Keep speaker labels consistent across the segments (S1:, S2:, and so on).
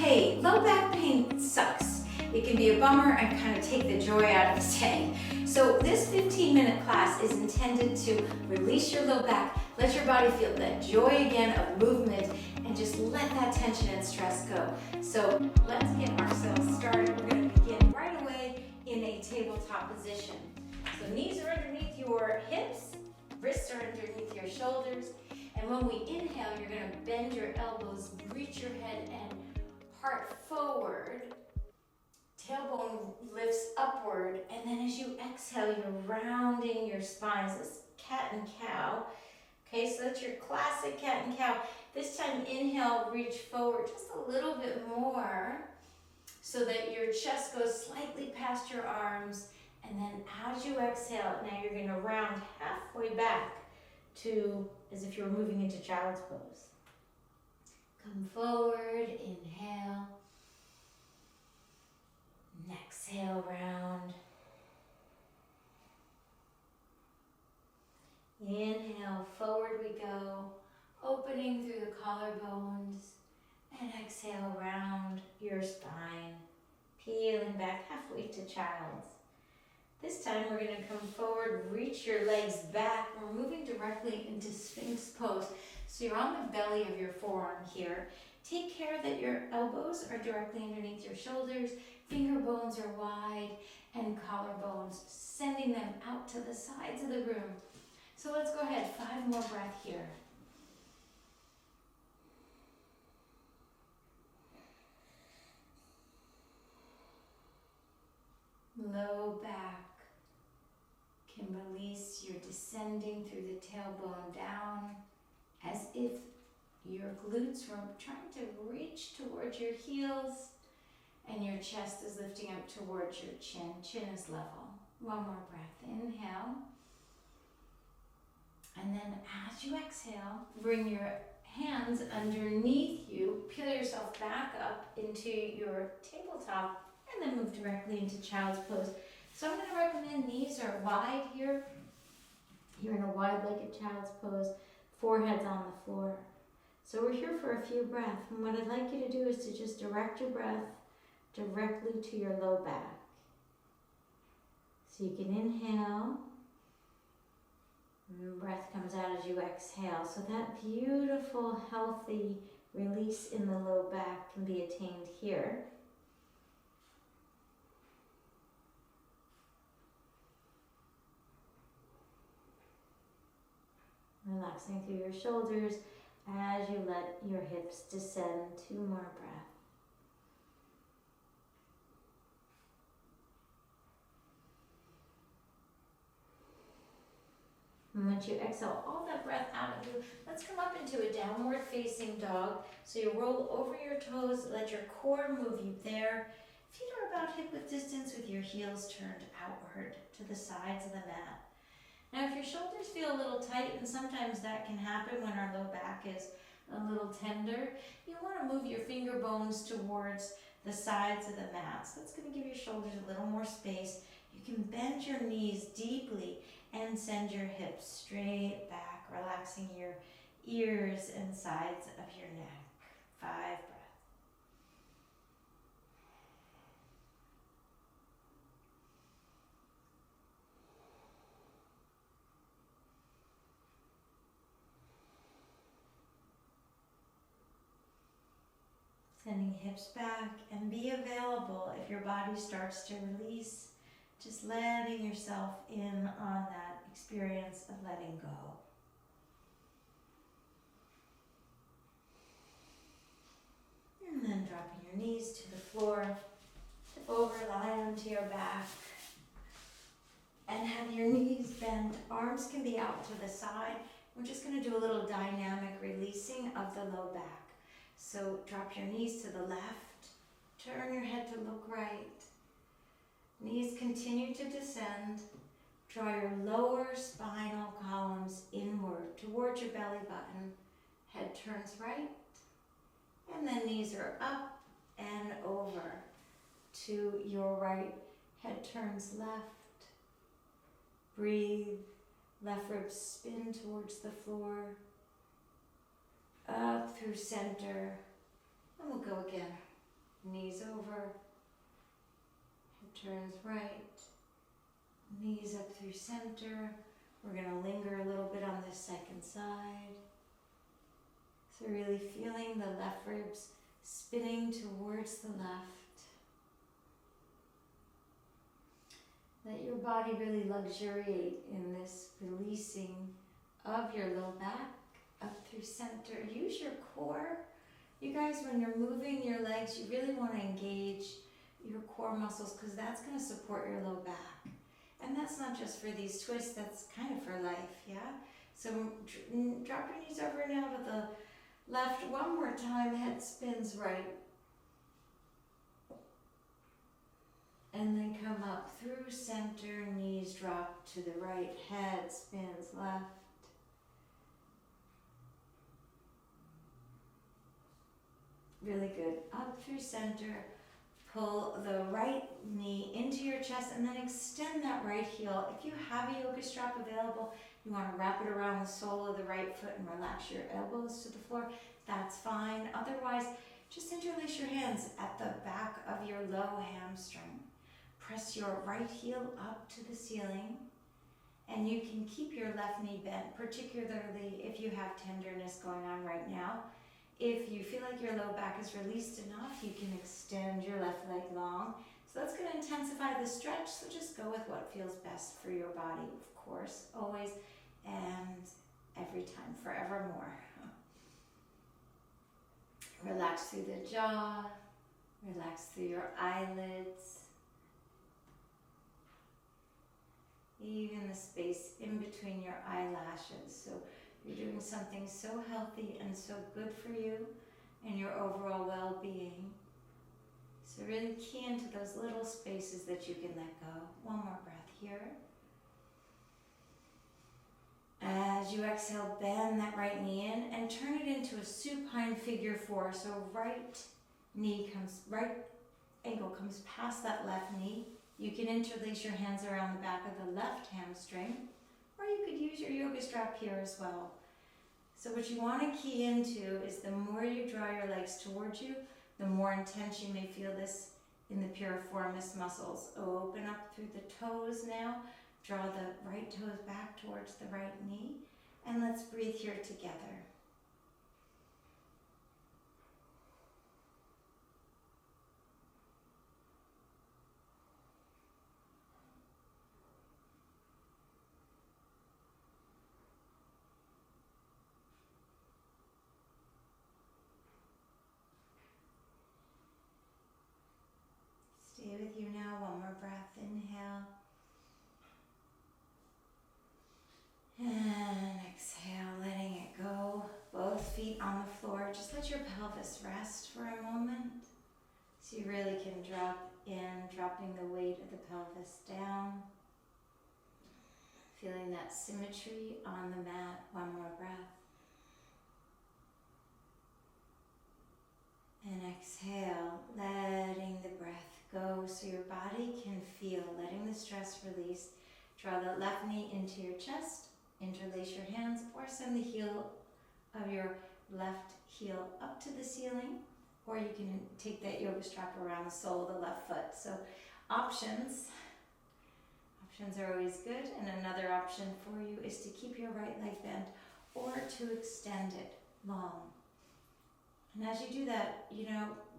S1: Hey, low back pain sucks. It can be a bummer and kind of take the joy out of the day. So this 15-minute class is intended to release your low back, let your body feel that joy again of movement, and just let that tension and stress go. So let's get ourselves started. We're going to begin right away in a tabletop position. So knees are underneath your hips, wrists are underneath your shoulders, and when we inhale, you're going to bend your elbows, reach your head and heart forward, tailbone lifts upward, and then as you exhale, you're rounding your spines, this cat and cow. Okay, so that's your classic cat and cow. This time, inhale, reach forward just a little bit more so that your chest goes slightly past your arms, and then as you exhale, now you're going to round halfway back to as if you were moving into child's pose. Come forward, inhale. And exhale, round. Inhale, forward we go, opening through the collarbones. And exhale, round your spine, peeling back halfway to child's. This time we're going to come forward, reach your legs back. We're moving directly into Sphinx pose. So you're on the belly of your forearm here. Take care that your elbows are directly underneath your shoulders, finger bones are wide, and collarbones, sending them out to the sides of the room. So let's go ahead, 5 more breaths here. Low back can release. You're descending through the tailbone down as if your glutes were trying to reach towards your heels and your chest is lifting up towards your chin. Chin is level. 1 more breath. Inhale. And then as you exhale, bring your hands underneath you. Peel yourself back up into your tabletop and then move directly into child's pose. So I'm going to recommend knees are wide here. You're in a wide-legged child's pose, forehead's on the floor. So we're here for a few breaths. And what I'd like you to do is to just direct your breath directly to your low back. So you can inhale, and breath comes out as you exhale. So that beautiful, healthy release in the low back can be attained here. Relaxing through your shoulders as you let your hips descend. 2 more breaths. And once you exhale all that breath out of you, let's come up into a downward facing dog. So you roll over your toes, let your core move you there. Feet are about hip width distance with your heels turned outward to the sides of the mat. Now if your shoulders feel a little tight, and sometimes that can happen when our low back is a little tender, you want to move your finger bones towards the sides of the mat. So that's going to give your shoulders a little more space. You can bend your knees deeply and send your hips straight back, relaxing your ears and sides of your neck. 5 breaths. Sending hips back, and be available if your body starts to release. Just letting yourself in on that experience of letting go. And then dropping your knees to the floor, tip over, lie onto your back, and have your knees bent. Arms can be out to the side. We're just going to do a little dynamic releasing of the low back. So drop your knees to the left, turn your head to look right. Knees continue to descend. Draw your lower spinal columns inward towards your belly button. Head turns right. And then knees are up and over to your right. Head turns left. Breathe. Left ribs spin towards the floor. Up through center. And we'll go again. knees over, hip turns right, knees up through center. We're going to linger a little bit on this second side. So really feeling the left ribs spinning towards the left. Let your body really luxuriate in this releasing of your low back up through center. Use your core. You guys, when you're moving your legs, you really want to engage your core muscles because that's going to support your low back. And that's not just for these twists, that's kind of for life, yeah? So drop your knees over now to the left. One more time, head spins right. And then come up through center, knees drop to the right, head spins left. Really good. Up through center, pull the right knee into your chest and then extend that right heel. If you have a yoga strap available, you want to wrap it around the sole of the right foot and relax your elbows to the floor, that's fine. Otherwise, just interlace your hands at the back of your low hamstring. Press your right heel up to the ceiling, and you can keep your left knee bent, particularly if you have tenderness going on right now. If you feel like your low back is released enough, you can extend your left leg long. So that's going to intensify the stretch, so just go with what feels best for your body, of course, always and every time, forevermore. Relax through the jaw, relax through your eyelids, even the space in between your eyelashes. So you're doing something so healthy and so good for you and your overall well-being. So really key into those little spaces that you can let go. One more breath here. As you exhale, bend that right knee in and turn it into a supine figure four. So right ankle comes past that left knee. You can interlace your hands around the back of the left hamstring, or you could use your yoga strap here as well. So what you want to key into is the more you draw your legs towards you, the more intense you may feel this in the piriformis muscles. Open up through the toes now. Draw the right toes back towards the right knee. And let's breathe here together. Stay with you now, one more breath, inhale. And exhale, letting it go. Both feet on the floor. Just let your pelvis rest for a moment. So you really can drop in, dropping the weight of the pelvis down. Feeling that symmetry on the mat. One more breath. And exhale, letting the breath go so your body can feel, letting the stress release. Draw the left knee into your chest, interlace your hands, or send the heel of your left heel up to the ceiling, or you can take that yoga strap around the sole of the left foot. So options are always good, and another option for you is to keep your right leg bent or to extend it long. And as you do that,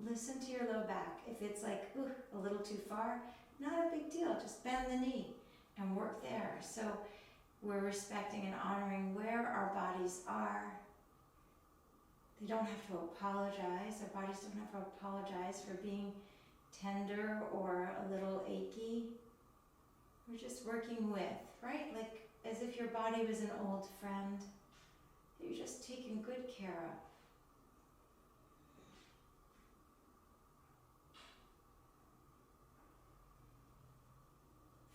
S1: listen to your low back. If it's like, a little too far, not a big deal. Just bend the knee and work there. So we're respecting and honoring where our bodies are. They don't have to apologize. Our bodies don't have to apologize for being tender or a little achy. We're just working with, right? Like as if your body was an old friend that you're just taking good care of.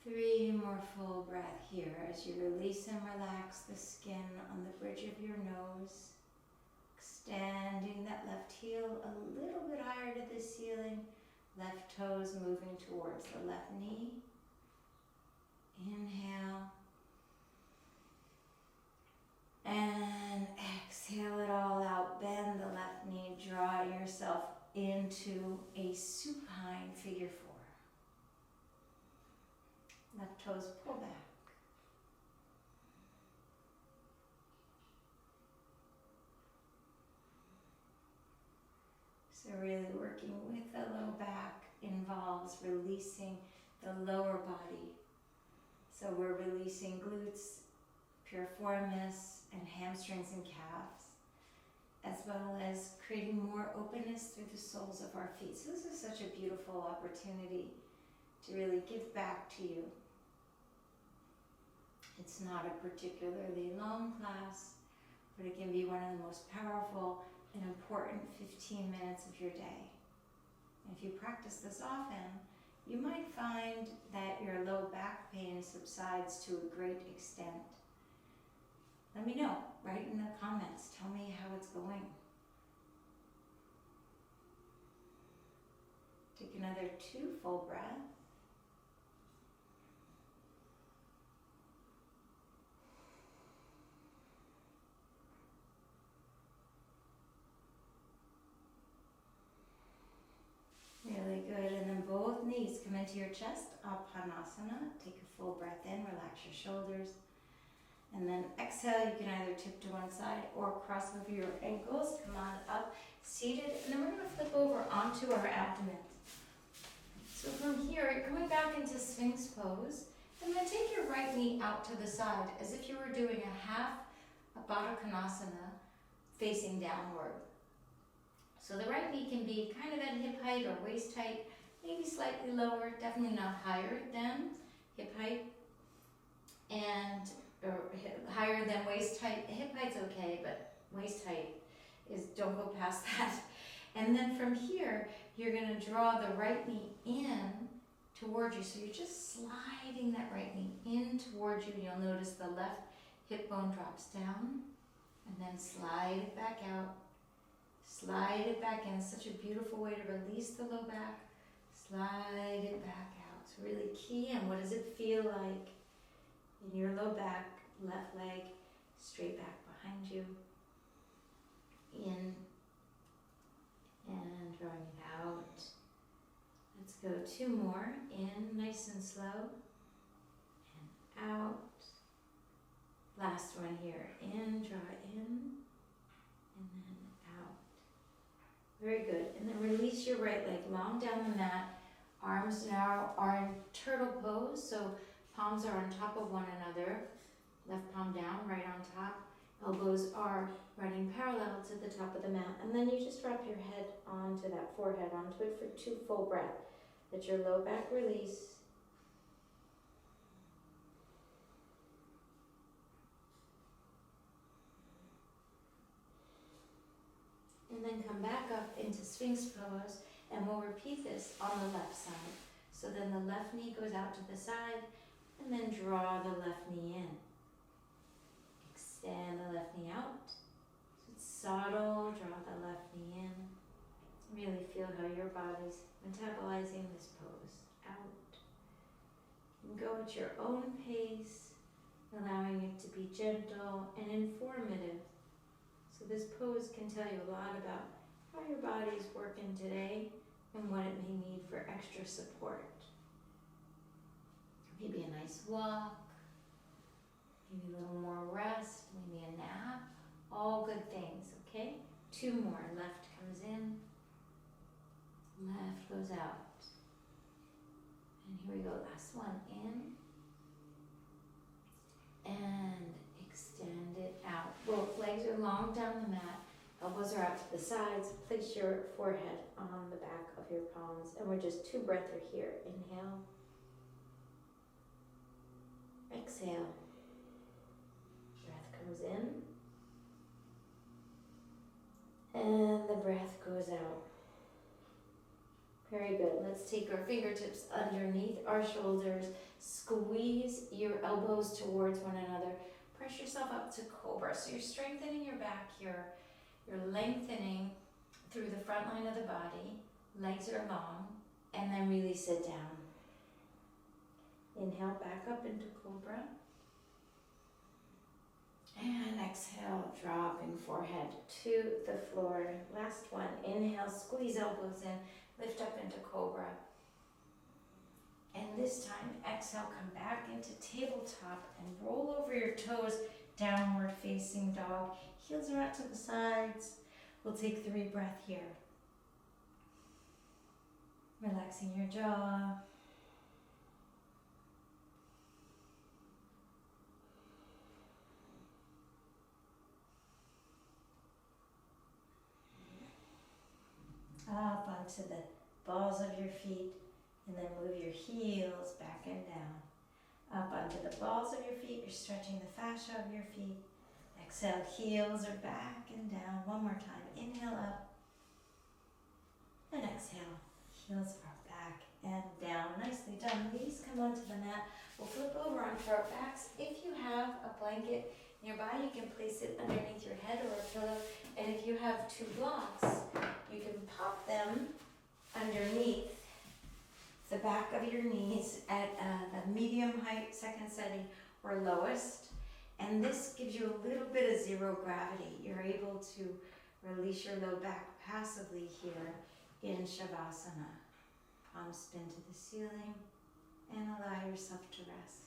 S1: 3 more full breath here as you release and relax the skin on the bridge of your nose. Extending that left heel a little bit higher to the ceiling. Left toes moving towards the left knee. Inhale. And exhale it all out. Bend the left knee, draw yourself into a supine figure 4. Left toes pull back. So really working with the low back involves releasing the lower body. So we're releasing glutes, piriformis, and hamstrings and calves, as well as creating more openness through the soles of our feet. So this is such a beautiful opportunity to really give back to you. It's not a particularly long class, but it can be one of the most powerful and important 15 minutes of your day. And if you practice this often, you might find that your low back pain subsides to a great extent. Let me know. Write in the comments. Tell me how it's going. Take another 2 full breaths. Really good. And then both knees come into your chest, Apanasana. Take a full breath in, relax your shoulders. And then exhale, you can either tip to one side or cross over your ankles. Come on up, seated. And then we're going to flip over onto our abdomen. So from here, you're coming back into Sphinx pose. And then take your right knee out to the side as if you were doing a half Baddha Konasana facing downward. So the right knee can be kind of at hip height or waist height, maybe slightly lower, definitely not higher than hip height, or higher than waist height. Hip height's okay, but waist height is, don't go past that. And then from here, you're gonna draw the right knee in towards you. So you're just sliding that right knee in towards you. You'll notice the left hip bone drops down, and then slide it back out. Slide it back in. It's such a beautiful way to release the low back. Slide it back out. It's really key. And what does it feel like in your low back, left leg, straight back behind you. In and drawing it out. Let's go 2 more. In, nice and slow. And out. Last one here. In, draw in. And then out. Very good. And then release your right leg long down the mat. Arms now are in turtle pose. So palms are on top of one another. Left palm down, right on top. Elbows are running parallel to the top of the mat. And then you just drop your head onto that forehead, onto it for 2 full breaths. Let your low back release. And then come back up into Sphinx pose, and we'll repeat this on the left side. So then the left knee goes out to the side, and then draw the left knee in. Extend the left knee out. So it's subtle, draw the left knee in. Really feel how your body's metabolizing this pose. Out. You can go at your own pace, allowing it to be gentle and informative. So this pose can tell you a lot about how your body's working today and what it may need for extra support. Maybe a nice walk, maybe a little more rest, maybe a nap, all good things, okay? 2 more, left comes in, left goes out. And here we go, last one, in, and extend it out. Both legs are long down the mat, elbows are out to the sides. Place your forehead on the back of your palms, and we're just 2 breaths here. Inhale, exhale, breath comes in, and the breath goes out. Very good. Let's take our fingertips underneath our shoulders, squeeze your elbows towards one another. Press yourself up to cobra. So you're strengthening your back here. You're lengthening through the front line of the body. Legs are long. And then really sit down. Inhale back up into cobra. And exhale, dropping forehead to the floor. Last one, inhale, squeeze elbows in, lift up into cobra. And this time, exhale, come back into tabletop and roll over your toes, downward facing dog. Heels are out to the sides. We'll take 3 breaths here. Relaxing your jaw. Up onto the balls of your feet, and then move your heels back and down. Up onto the balls of your feet, you're stretching the fascia of your feet. Exhale, heels are back and down. One more time, inhale up, and exhale, heels are back and down. Nicely done. Ladies, come onto the mat. We'll flip over onto our backs. If you have a blanket nearby, you can place it underneath your head or a pillow. And if you have 2 blocks, you can pop them underneath the back of your knees at the medium height, second setting, or lowest. And this gives you a little bit of zero gravity. You're able to release your low back passively here in Shavasana. Palms spin to the ceiling and allow yourself to rest.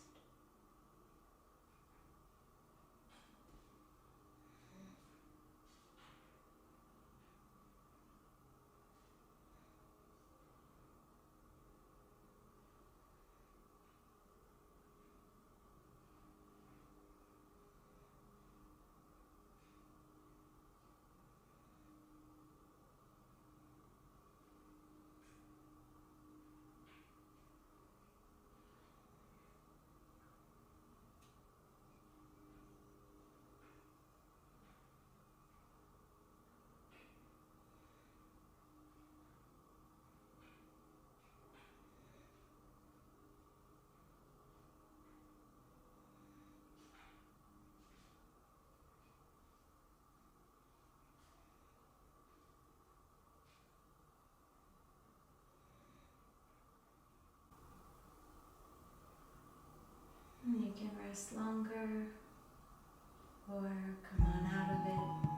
S1: You can rest longer or come on out of it.